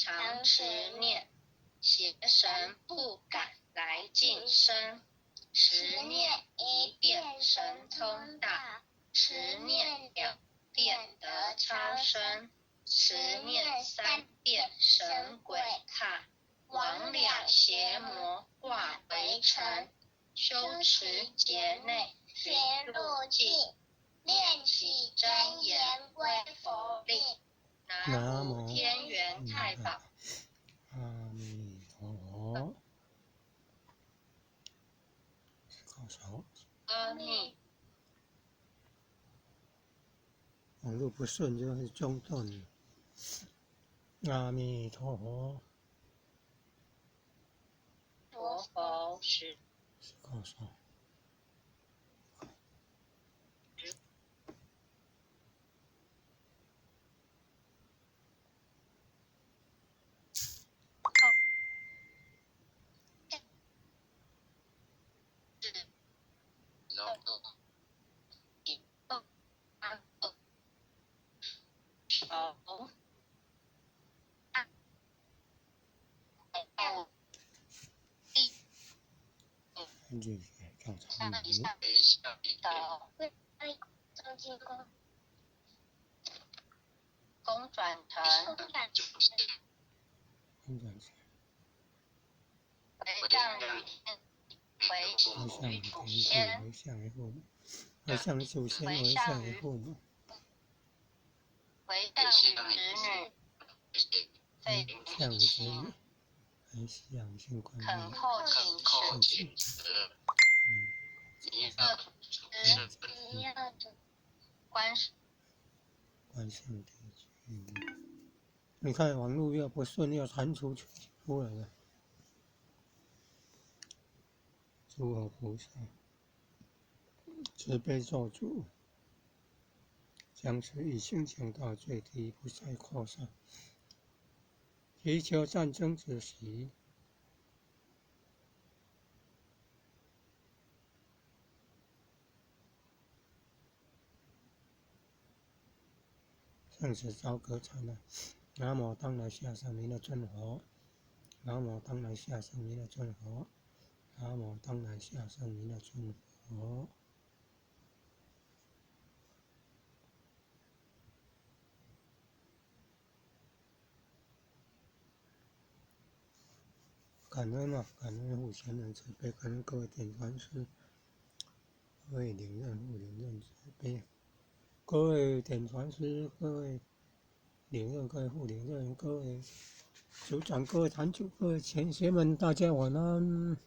常持念，邪神不敢来近身。十念一遍神通大，十念两遍得超生，十念三遍神鬼怕，魍魉邪魔化为尘。修持劫内寻路径，念起真言归佛力。南无天元太保。阿弥陀佛。高手。阿弥。网络不顺就会中断。阿弥陀佛。佛佛是高手。日学教场语。公转腾，公转成。回向于天，回向于祖先，回向于父母，回向于祖先，回向于父母，回向于子女，回向于子女，回向于新冠恳叩请辞，观世地区。你看网络要不顺，要弹出来了。诸佛菩萨慈悲咒主，将此一心降到最低，不再扩散，祈求战争止息。上师朝歌唱了，南无当来下生弥勒尊佛，南无当来下生弥勒尊佛，南无当来下生弥勒尊佛。感恩啊，感恩护贤人慈悲，感恩各位点传师，各位领任护领任慈悲，各位点传师，各位领任，各位护领任，各位组长，各位坛主，各位前贤们，大家晚安。